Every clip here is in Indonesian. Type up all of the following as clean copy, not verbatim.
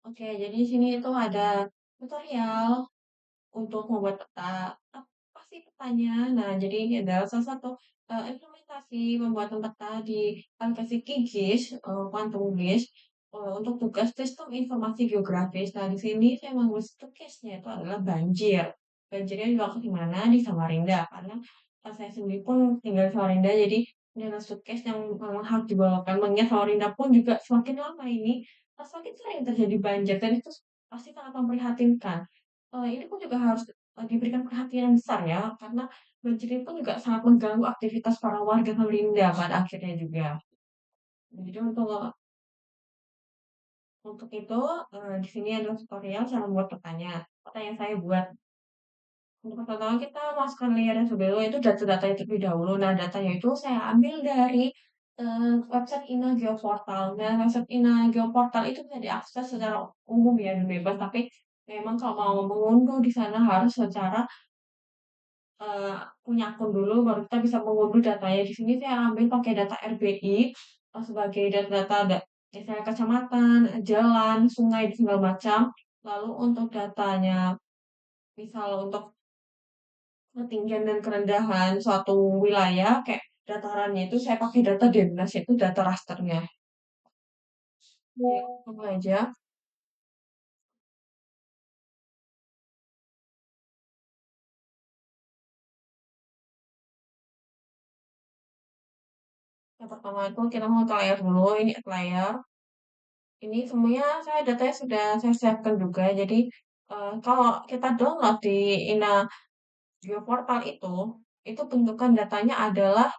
Oke, jadi di sini itu ada tutorial untuk membuat peta. Apa sih petanya? Nah, jadi ini adalah salah satu implementasi pembuatan peta di aplikasi QGIS, Quantum GIS, untuk tugas sistem informasi geografis. Nah, di sini saya menulis case-nya itu adalah banjir. Banjirnya di waktu di mana? Di Samarinda. Karena saya sendiri pun tinggal di Samarinda, jadi ini adalah case yang memang harus dibawakan. Mengingat Samarinda pun juga semakin lama ini, semakin sering terjadi banjir. Dan itu pasti sangat memprihatinkan. Ini pun juga harus diberikan perhatian yang besar ya, karena banjir itu juga sangat mengganggu aktivitas para warga Samarinda pada akhirnya juga. Jadi untuk itu di sini ada tutorial cara membuat petanya. Peta yang saya buat. Untuk pertama kita masukkan layer yang dulu itu data-datanya terlebih dahulu. Nah, datanya itu saya ambil dari website Ina Geoportal. Nah, website Ina Geoportal itu bisa diakses secara umum ya dan bebas, tapi memang kalau mau mengunduh di sana harus secara eee, punya akun dulu baru kita bisa mengunduh datanya. Di sini saya ambil pakai data RBI, sebagai data-data misalnya kecamatan, jalan, sungai, dan segala macam. Lalu untuk datanya, misal untuk ketinggian dan kerendahan suatu wilayah, kayak datarannya itu saya pakai data DMNAS, yaitu data rasternya. Oke, tunggu aja. Yang pertama itu kita mau ke layar dulu, ini at layar. Ini semuanya datanya sudah saya siapkan juga. Jadi kalau kita download di Ina Geoportal itu bentukan datanya adalah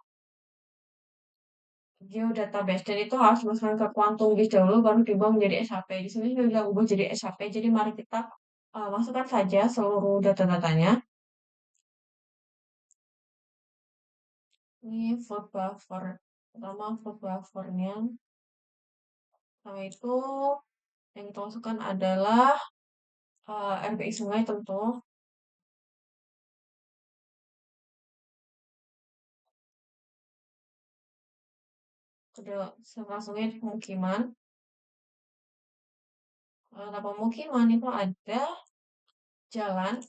geodatabase dan itu harus dimasukkan ke Quantum Gis dahulu baru diubah menjadi SHP. Di sini sudah ubah jadi SHP. Jadi mari kita masukkan saja seluruh data-datanya. Ini food buffer. Pertama food buffernya. Sama itu yang kita masukkan adalah RBI sungai tentu. Kedua, sebelah sungai itu pemukiman. Nah, pemukiman itu ada jalan.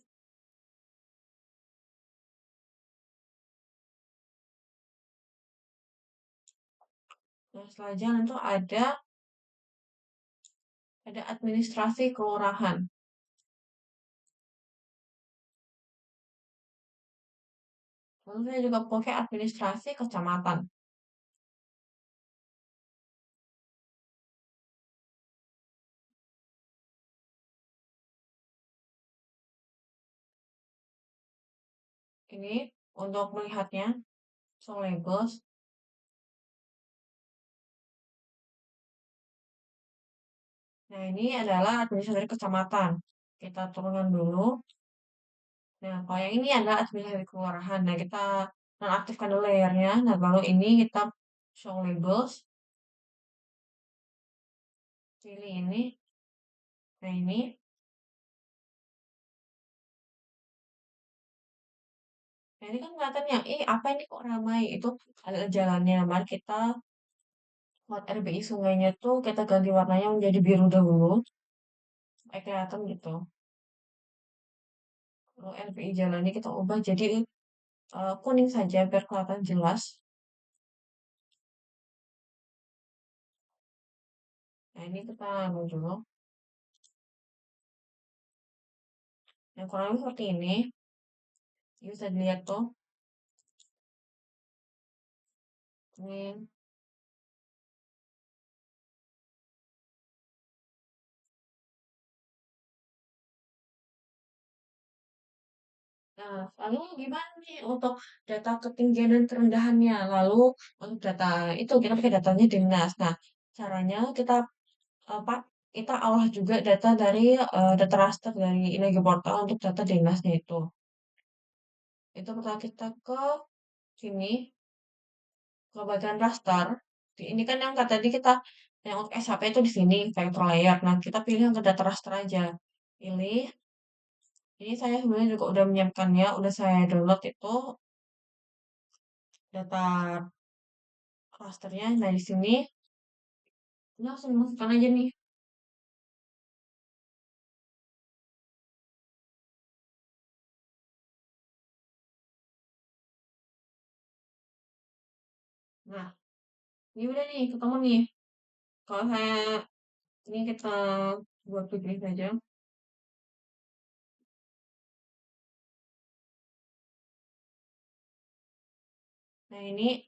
Nah, setelah jalan itu ada administrasi kelurahan. Lalu saya juga pakai administrasi kecamatan. Ini untuk melihatnya, so labels. Nah, ini adalah administrasi kecamatan. Kita turunkan dulu. Nah, kalau yang ini adalah administrasi kelurahan. Nah, kita nonaktifkan dulu layernya. Nah, baru ini kita show labels. Pilih ini. Nah, ini. Nah, ini kan kelihatannya, apa ini kok ramai? Itu ada jalannya. Mari kita buat RBI sungainya tuh kita ganti warnanya menjadi biru dahulu. Supaya kelihatan gitu. Lalu RBI jalannya kita ubah jadi kuning saja biar kelihatan jelas. Nah, ini kita anu dulu. Yang kurang lebih seperti ini. Ini bisa dilihat tuh. Ini. Nah, lalu gimana nih untuk data ketinggian dan kerendahannya? Lalu untuk data itu kita pakai datanya Dinas. Nah, caranya kita olah juga data dari data raster dari Inage Portal untuk data dinasnya itu. Itu pertama kita ke sini, ke bagian raster. Ini kan yang kata tadi kita yang untuk SHP itu di sini, vector layer. Nah, kita pilih yang ke data raster aja. Pilih. Ini saya sebenarnya juga udah menyiapkannya, udah saya download itu data rasternya. Nah, di sini ini langsung masukkan aja nih. Nah, ini udah nih, ketemu nih. Kalau saya, ini kita buat begini saja. Nah, ini,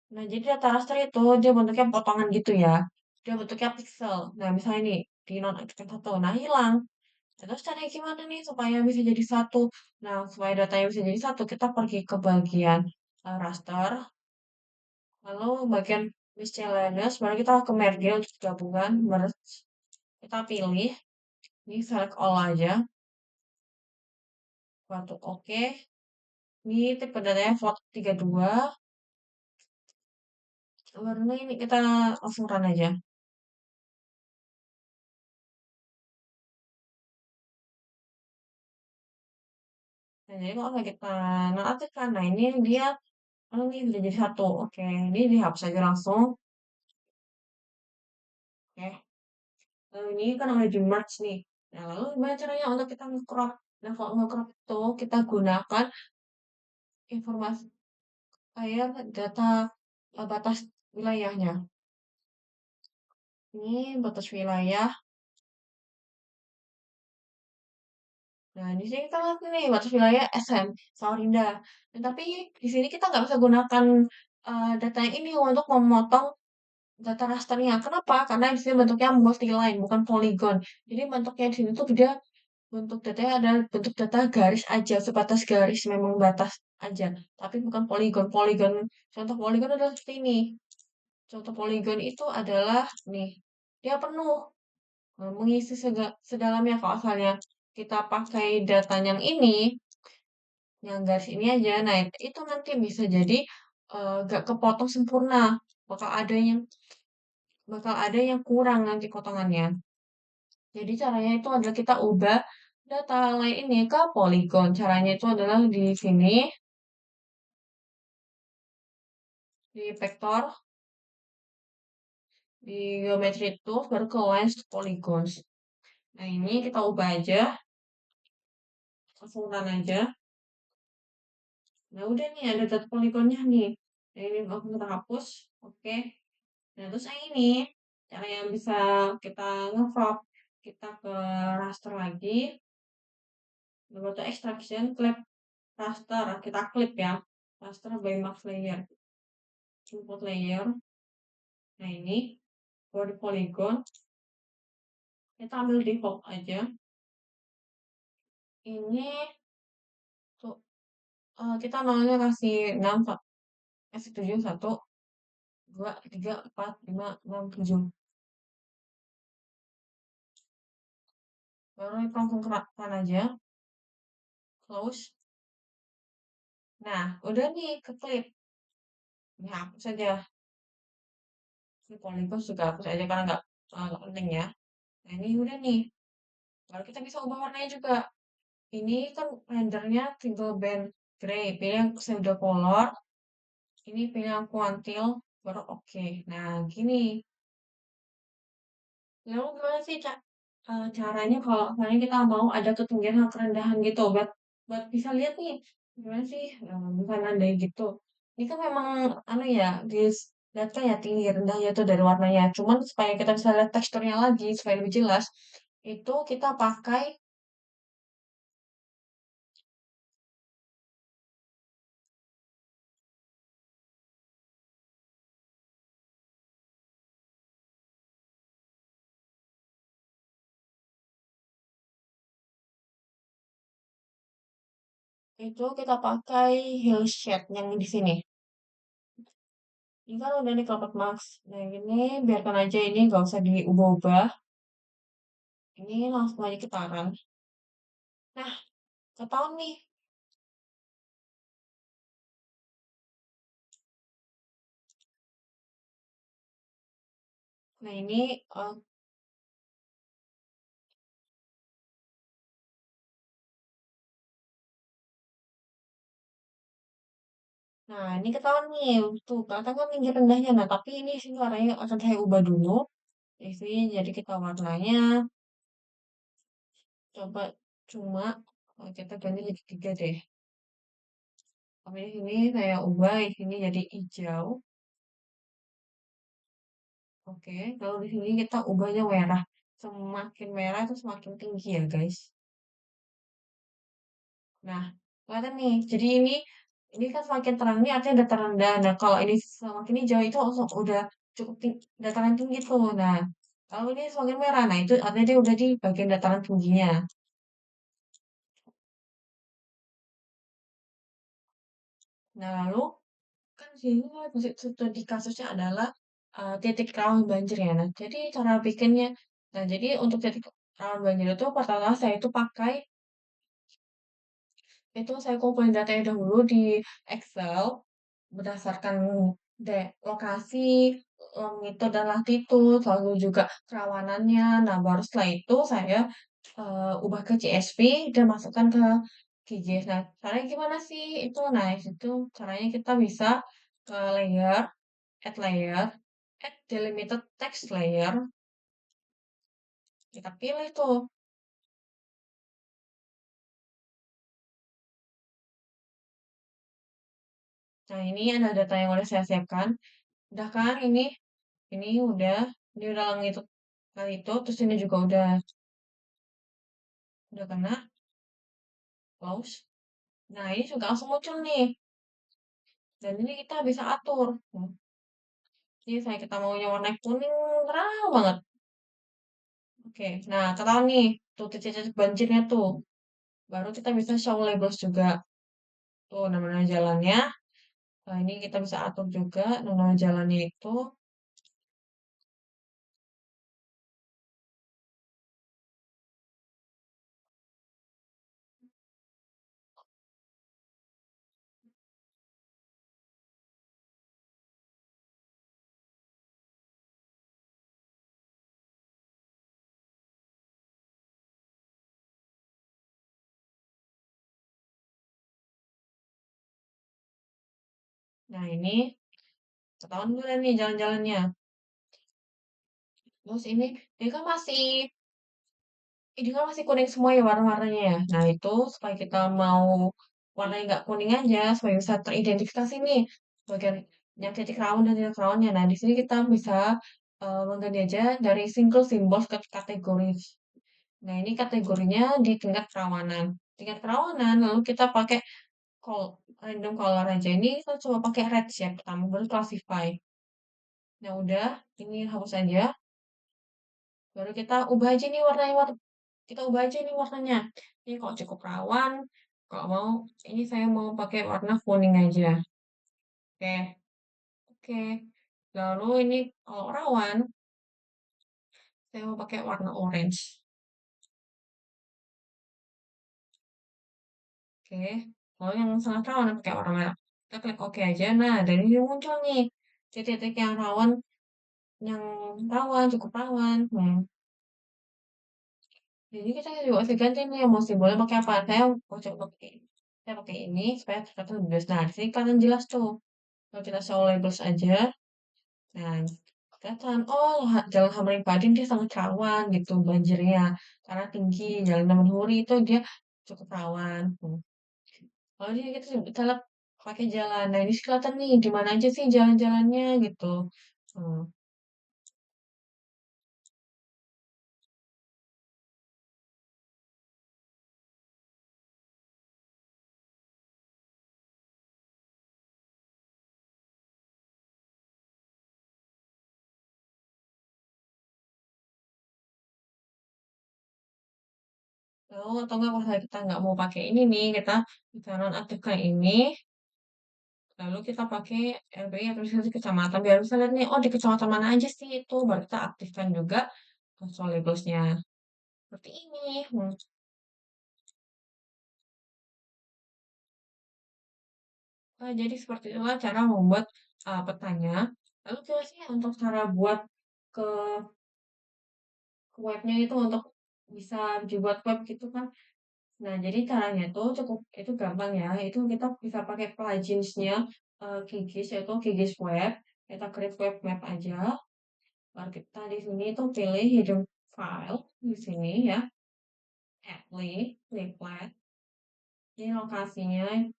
nah jadi data raster itu dia bentuknya potongan gitu ya. Dia bentuknya pixel. Nah, misalnya nih, di nonaktifkan satu, nah hilang. Nah, terus caranya gimana nih supaya bisa jadi satu? Nah, supaya datanya bisa jadi satu, kita pergi ke bagian raster, lalu bagian miscellaneous, baru kita ke merge untuk gabungan, merge. Kita pilih, ini select all aja, waktu oke. Ini tipe datanya float 32. Warna ini kita langsung run aja. Nah, jadi kalau kita nonaktifkan, nah ini dia, oh ini udah jadi satu. Oke, ini dihapus aja langsung. Oke, lalu ini kan udah di merge nih. Nah, lalu gimana caranya untuk kita nge-crop? Nah, kalau nge-crop itu kita gunakan informasi kayak data batas wilayahnya. Ini batas wilayah. Nah, di sini kita lihat nih batas wilayah SM, Samarinda. Nah, tapi di sini kita nggak bisa gunakan data yang ini untuk memotong data rasternya. Kenapa? Karena di sini bentuknya multi-line, bukan polygon. Jadi bentuknya di sini tuh dia bentuk datanya adalah bentuk data garis aja, sebatas garis memang batas aja. Tapi bukan polygon. Contoh polygon adalah seperti ini. Contoh polygon itu adalah nih, dia penuh mengisi sedalamnya. Kalau asalnya kita pakai data yang ini, yang garis ini aja, nah itu nanti bisa jadi gak kepotong sempurna. Bakal ada yang bakal ada yang kurang nanti potongannya. Jadi caranya itu adalah kita ubah data line ini ke polygon. Caranya itu adalah di sini, di vector, di geometry tools, baru ke lines to polygons. Nah ini kita ubah aja, langsung run aja. Nah udah nih ada data polygonnya nih. Nah, ini aku kita hapus, oke. Nah terus yang ini, cara yang bisa kita nge-crop, kita ke raster lagi, lalu to extraction, clip raster, kita klip ya, raster by max layer, input layer. Nah ini, body polygon, kita ambil default aja. Ini tuh kita nolnya kasih 6, 7, 1, 2, 3, 4, 5, 6, 7. Baru kita langsung kerahkan aja, close. Nah, udah nih ke clip. Ini hapus saja. Ini polygon juga hapus aja karena nggak penting ya. Nah, ini udah nih. Lalu kita bisa ubah warnanya juga. Ini kan rendernya single band gray. Pilih yang pseudo color. Ini pilih yang kuantil. Baru oke. Nah, gini. Lalu gimana sih caranya kalau misalnya kita mau ada ketinggian atau kerendahan gitu buat bisa lihat nih gimana sih bukan ada gitu. Ini kan memang anu ya lihat kan ya tinggi rendahnya tuh dari warnanya. Cuman supaya kita bisa lihat teksturnya lagi supaya lebih jelas itu kita pakai hillshade yang di sini. Ini kan udah nih Cloud Max. Nah ini biarkan aja ini nggak usah diubah-ubah. Ini langsung aja kita run. Nah, ketahuan nih. Nah ini Nah, ini ketahuan nih, tuh kelihatan kan tinggi rendahnya. Nah, tapi ini sih warnanya akan saya ubah dulu. Di sini jadi kita warnanya coba cuma kita ganti jadi tiga deh. Tapi di sini saya ubah, di sini jadi hijau. Oke, kalau di sini kita ubahnya merah. Semakin merah itu semakin tinggi ya, guys. Nah, kelihatan nih. Jadi ini kan semakin terang ini artinya dataran rendah. Nah, kalau ini semakin hijau itu langsung udah cukup dataran tinggi tuh. Nah, kalau ini semakin merah, nah itu artinya dia udah di bagian dataran tingginya. Nah, lalu kan sini studi kasusnya adalah titik rawan banjir ya. Nah, jadi cara bikinnya, nah jadi untuk titik rawan banjir itu pertama saya itu pakai itu saya kumpulin datanya dahulu di Excel berdasarkan lokasi, longitude dan latitude, lalu juga kerawanannya. Nah, baru setelah itu saya ubah ke CSV dan masukkan ke QGIS. Nah, caranya gimana sih itu? Nah, itu caranya kita bisa ke layer, add layer, add delimited text layer. Kita pilih tuh. Nah, ini ada data yang udah saya siapkan. Udah kan ini udah longitude kali itu, terus ini juga udah kena close. Nah, ini juga langsung muncul nih. Dan ini kita bisa atur. Ini saya kita maunya warna kuning terang banget. Oke, nah ketahuan nih, tuh titik-titik banjirnya tuh. Baru kita bisa show labels juga. Tuh nama-nama jalannya. Nah, ini kita bisa atur juga nama jalannya itu. Nah, ini ketahuan dulu nih jalan-jalannya. Terus ini kan masih kuning semua ya warna-warnanya ya. Nah, itu supaya kita mau warnanya nggak kuning aja, supaya bisa teridentifikasi nih bagian yang titik rawan dan titik rawannya. Nah, di sini kita bisa mengganti aja dari single symbol ke kategori. Nah, ini kategorinya di tingkat kerawanan. Tingkat kerawanan, lalu kita pakai random color aja. Ini kita coba pakai red shape pertama, baru classify. Nah, udah, ini hapus aja. Baru kita ubah aja nih warnanya, kita ubah aja nih warnanya. Ini kok cukup rawan. Kalau mau, ini saya mau pakai warna kuning aja. Oke, oke. Lalu ini kalau rawan, saya mau pakai warna orange. Oke. Kalau yang sangat rawan, pakai warna merah. Kita klik oke aja. Nah, dari ini muncul nih titik-titik yang rawan, cukup rawan. Jadi kita juga bisa ganti nih mau simbolnya pakai apa. Saya pakai ini supaya terlihat lebih jelas. Nah, di sini kelihatan jelas tuh. Kalau kita show labels aja, nah kelihatan, oh Jalan Hamring Pading dia sangat rawan gitu banjirnya. Karena tinggi, Jalan Taman itu dia cukup rawan. Kalau ini kita lihat pakai jalan. Nah, ini kelihatan nih, di mana aja sih jalan-jalannya gitu. Hmm. Lalu atau enggak kalau kita nggak mau pakai ini nih, kita nonaktifkan ini, lalu kita pakai RPI atau misalnya kecamatan biar bisa lihat nih, oh di kecamatan mana aja sih itu, baru kita aktifkan juga soal labelsnya. Seperti ini. Jadi seperti itulah cara membuat petanya. Lalu gimana sih untuk cara buat ke, ke webnya itu untuk bisa dibuat web gitu kan? Nah, jadi caranya tuh itu gampang ya. Itu kita bisa pakai pluginsnya QGIS yaitu QGIS Web. Kita create web map aja. Baru kita di sini tuh pilih hidden file di sini ya. Apply, flat. Ini lokasinya.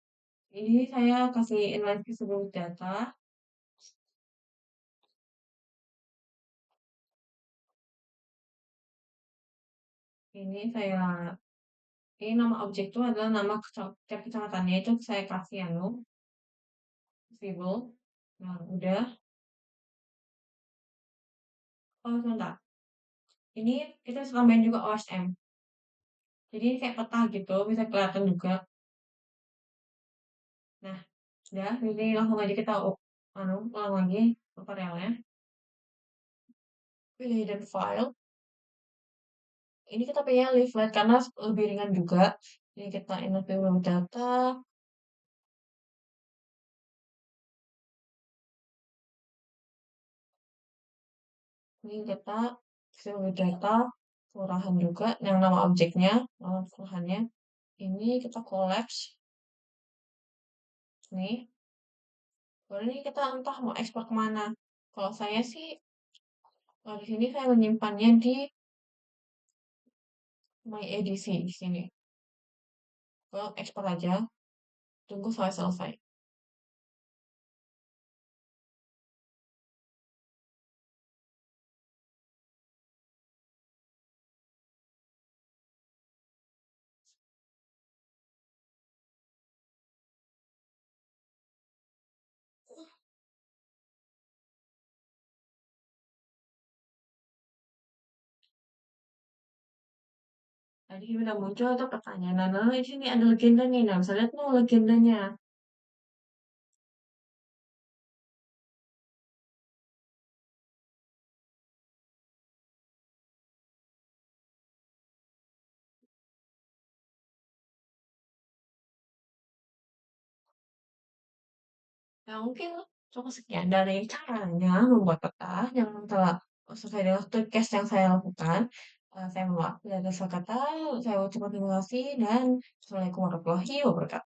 Ini saya kasih inline visible data. Ini saya ini nama objek itu adalah nama tiap kecamatannya itu saya kasih anu, Visible. Nah, udah. Oh, sebentar. Ini kita bisa tambahin juga OSM. Jadi ini kayak peta gitu, bisa kelihatan juga. Nah, udah. Jadi langsung aja kita ulang lagi tutorialnya. Pilih dan file. Ini kita pilih leaflet karena lebih ringan juga. Ini kita input dulu data. Ini kita fill data kelurahan juga, yang nama objeknya, nama kelurahannya. Ini kita collapse. Nih, baru ini kita entah mau ekspor kemana. Kalau saya sih, kalau di sini saya menyimpannya di my edisi di sini. Kalau ekspor aja, tunggu sampai selesai. Tadi udah muncul tuh pertanyaan, nah di sini ada legenda nih, nah bisa lihat tuh legendanya. Nah, mungkin cukup sekian dari caranya membuat peta yang telah sesuai dengan tugas yang saya lakukan. Saya mohon maaf bila ada salah kata, saya ucapkan terima kasih dan Assalamualaikum warahmatullahi wabarakatuh.